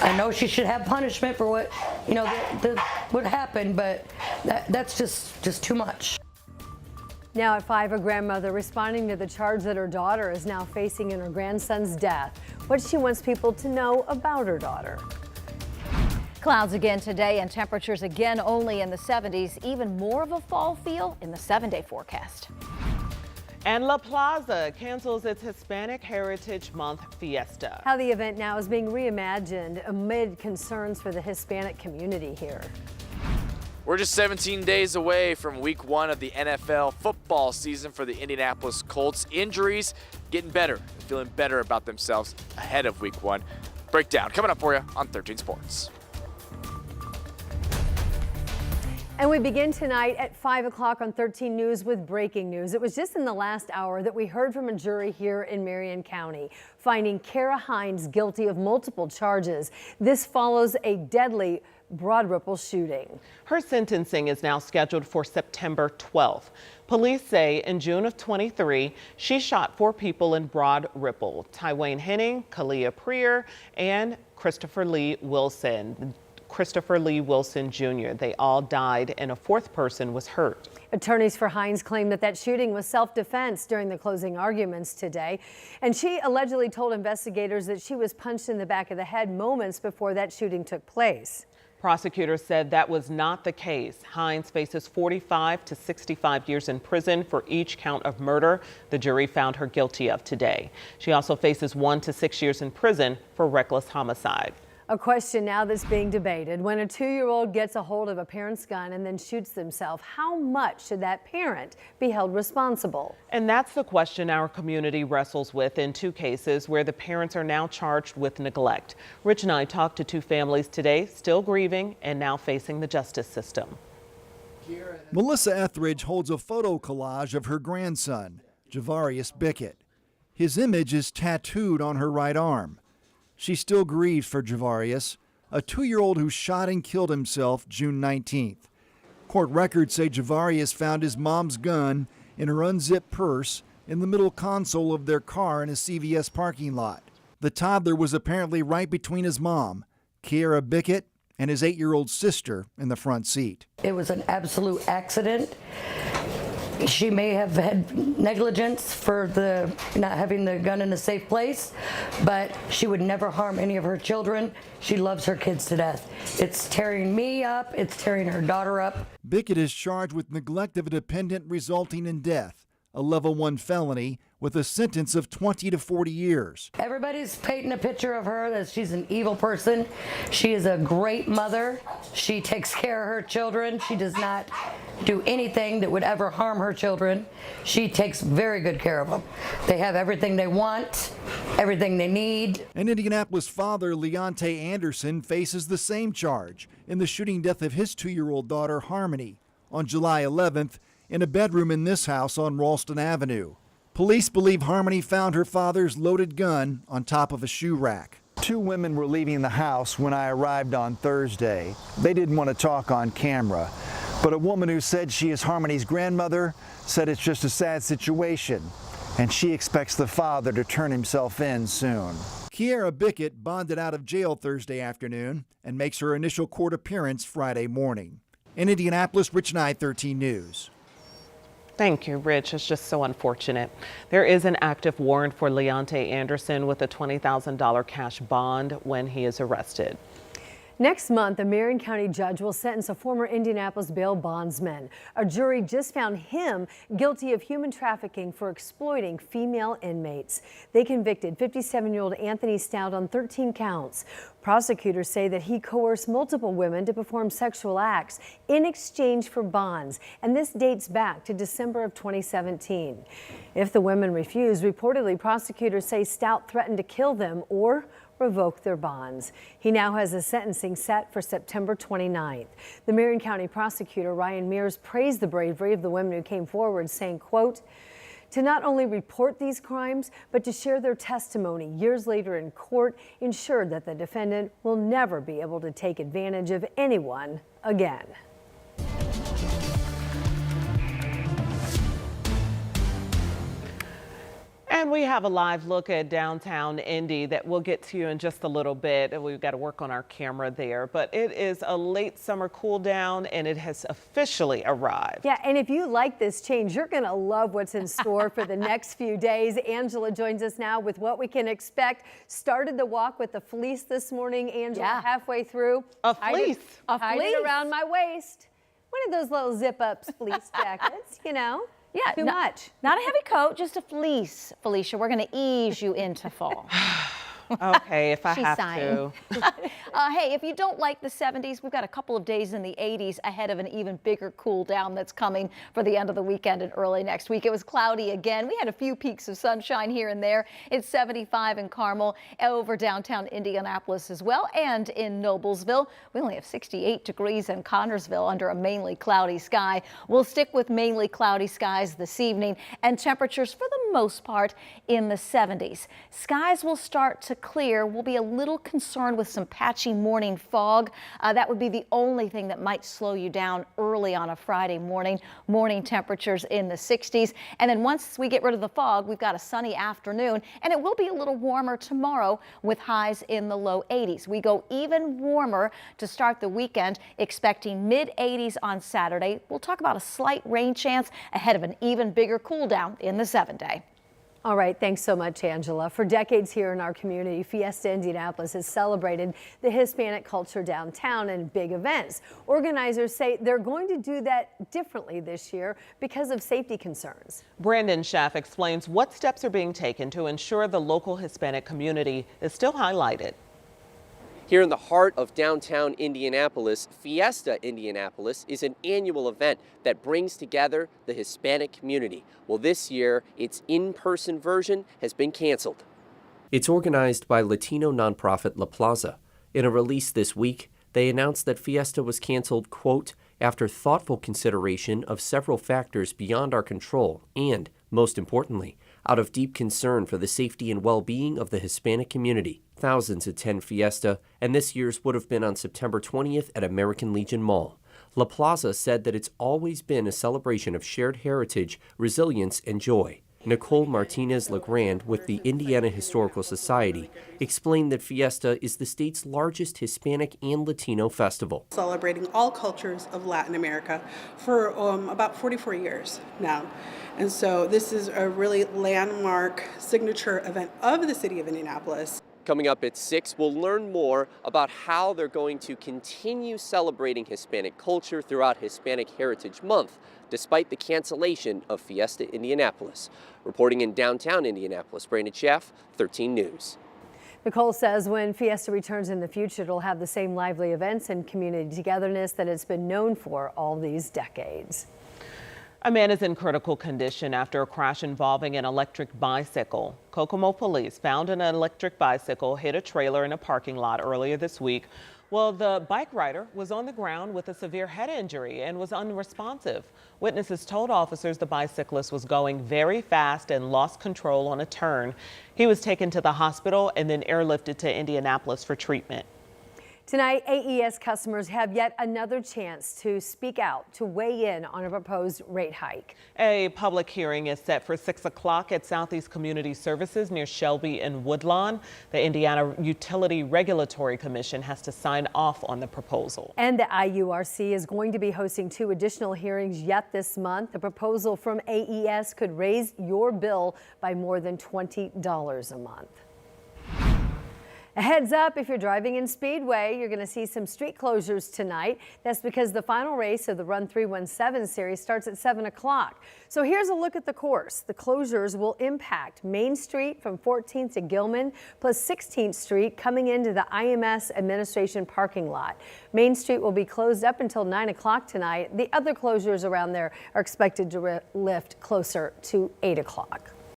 I know she should have punishment for what, what happened, but that's just too much. Now at 5, a grandmother responding to the charge that her daughter is now facing in her grandson's death. What she wants people to know about her daughter. Clouds again today and temperatures again only in the 70s. Even more of a fall feel in the 7-day forecast. And La Plaza cancels its Hispanic Heritage Month Fiesta. How the event now is being reimagined amid concerns for the Hispanic community here. We're just 17 days away from week 1 of the NFL football season for the Indianapolis Colts. Injuries getting better, feeling better about themselves ahead of week 1. Breakdown coming up for you on 13 Sports. And we begin tonight at 5 o'clock on 13 News with breaking news. It was just in the last hour that we heard from a jury here in Marion County, finding Kara Hines guilty of multiple charges. This follows a deadly Broad Ripple shooting. Her sentencing is now scheduled for September 12th. Police say in June of 23, she shot 4 people in Broad Ripple: Tywayne Henning, Kalia Prier, and Christopher Lee Wilson Jr. They all died and a 4th person was hurt. Attorneys for Hines claim that shooting was self-defense during the closing arguments today. And she allegedly told investigators that she was punched in the back of the head moments before that shooting took place. Prosecutors said that was not the case. Hines faces 45 to 65 years in prison for each count of murder the jury found her guilty of today. She also faces 1 to 6 years in prison for reckless homicide. A question now that's being debated. When a 2-year-old gets a hold of a parent's gun and then shoots themselves, how much should that parent be held responsible? And that's the question our community wrestles with in 2 cases where the parents are now charged with neglect. Rich and I talked to 2 families today, still grieving and now facing the justice system. Melissa Etheridge holds a photo collage of her grandson, Javarius Bickett. His image is tattooed on her right arm. She still grieves for Javarius, a 2-year-old who shot and killed himself June 19th. Court records say Javarius found his mom's gun in her unzipped purse in the middle console of their car in a CVS parking lot. The toddler was apparently right between his mom, Kiera Bickett, and his 8-year-old sister in the front seat. It was an absolute accident. She may have had negligence for the not having the gun in a safe place, but she would never harm any of her children. She loves her kids to death. It's tearing me up. It's tearing her daughter up. Bickett is charged with neglect of a dependent resulting in death, a level 1 felony with a sentence of 20 to 40 years. Everybody's painting a picture of her that she's an evil person. She is a great mother. She takes care of her children. She does not do anything that would ever harm her children. She takes very good care of them. They have everything they want, everything they need. An Indianapolis father, Leonte Anderson, faces the same charge in the shooting death of his 2-year-old daughter, Harmony, on July 11th in a bedroom in this house on Ralston Avenue. Police believe Harmony found her father's loaded gun on top of a shoe rack. 2 women were leaving the house when I arrived on Thursday. They didn't want to talk on camera, but a woman who said she is Harmony's grandmother said it's just a sad situation, and she expects the father to turn himself in soon. Kiera Bickett bonded out of jail Thursday afternoon and makes her initial court appearance Friday morning. In Indianapolis, Rich Nye, 13 News. Thank you, Rich. It's just so unfortunate. There is an active warrant for Leonte Anderson with a $20,000 cash bond when he is arrested. Next month, a Marion County judge will sentence a former Indianapolis bail bondsman. A jury just found him guilty of human trafficking for exploiting female inmates. They convicted 57-year-old Anthony Stout on 13 counts. Prosecutors say that he coerced multiple women to perform sexual acts in exchange for bonds, and this dates back to December of 2017. If the women refused, reportedly prosecutors say Stout threatened to kill them or revoke their bonds. He now has a sentencing set for September 29th. The Marion County prosecutor, Ryan Mears, praised the bravery of the women who came forward, saying, quote, to not only report these crimes, but to share their testimony years later in court ensured that the defendant will never be able to take advantage of anyone again. And And we have a live look at downtown Indy that we'll get to you in just a little bit. We've got to work on our camera there, but it is a late summer cool down and it has officially arrived. Yeah, and if you like this change, you're going to love what's in store for the next few days. Angela joins us now with what we can expect. Started the walk with the fleece this morning, Angela, halfway through. A fleece? Tied it around my waist. One of those little zip-ups fleece jackets, you know. Yeah, too much. Not a heavy coat, just a fleece. Felicia, we're going to ease you into fall. Okay, if I She's have sighing. to. Hey, if you don't like the 70s, we've got a couple of days in the 80s ahead of an even bigger cool down that's coming for the end of the weekend and early next week. It was cloudy again. We had a few peaks of sunshine here and there. It's 75 in Carmel, over downtown Indianapolis as well, and in Noblesville. We only have 68 degrees in Connersville under a mainly cloudy sky. We'll stick with mainly cloudy skies this evening and temperatures for the most part in the 70s. Skies will start to clear. We'll be a little concerned with some patchy morning fog. That would be the only thing that might slow you down early on a Friday morning. Morning temperatures in the 60s. And then once we get rid of the fog, we've got a sunny afternoon, and it will be a little warmer tomorrow with highs in the low 80s. We go even warmer to start the weekend, expecting mid 80s on Saturday. We'll talk about a slight rain chance ahead of an even bigger cool down in the 7-day. All right, thanks so much, Angela. For decades here in our community, Fiesta Indianapolis has celebrated the Hispanic culture downtown in big events. Organizers say they're going to do that differently this year because of safety concerns. Brandon Schaff explains what steps are being taken to ensure the local Hispanic community is still highlighted. Here in the heart of downtown Indianapolis, Fiesta Indianapolis is an annual event that brings together the Hispanic community. Well, this year, its in-person version has been canceled. It's organized by Latino nonprofit La Plaza. In a release this week, they announced that Fiesta was canceled, quote, after thoughtful consideration of several factors beyond our control and, most importantly, out of deep concern for the safety and well-being of the Hispanic community. Thousands attend Fiesta, and this year's would have been on September 20th at American Legion Mall. La Plaza said that it's always been a celebration of shared heritage, resilience, and joy. Nicole Martinez-Legrand with the Indiana Historical Society explained that Fiesta is the state's largest Hispanic and Latino festival. Celebrating all cultures of Latin America for about 44 years now. And so this is a really landmark signature event of the city of Indianapolis. Coming up at 6, we'll learn more about how they're going to continue celebrating Hispanic culture throughout Hispanic Heritage Month, despite the cancellation of Fiesta Indianapolis. Reporting in downtown Indianapolis, Brandon Schaff, 13 News. Nicole says when Fiesta returns in the future, it'll have the same lively events and community togetherness that it's been known for all these decades. A man is in critical condition after a crash involving an electric bicycle. Kokomo police found an electric bicycle hit a trailer in a parking lot earlier this week. Well, the bike rider was on the ground with a severe head injury and was unresponsive. Witnesses told officers the bicyclist was going very fast and lost control on a turn. He was taken to the hospital and then airlifted to Indianapolis for treatment. Tonight, AES customers have yet another chance to speak out, to weigh in on a proposed rate hike. A public hearing is set for 6 o'clock at Southeast Community Services near Shelby and Woodlawn. The Indiana Utility Regulatory Commission has to sign off on the proposal. And the IURC is going to be hosting 2 additional hearings yet this month. The proposal from AES could raise your bill by more than $20 a month. A heads up, if you're driving in Speedway, you're going to see some street closures tonight. That's because the final race of the Run 317 series starts at 7 o'clock. So here's a look at the course. The closures will impact Main Street from 14th to Gilman, plus 16th Street coming into the IMS administration parking lot. Main Street will be closed up until 9 o'clock tonight. The other closures around there are expected to lift closer to 8 o'clock.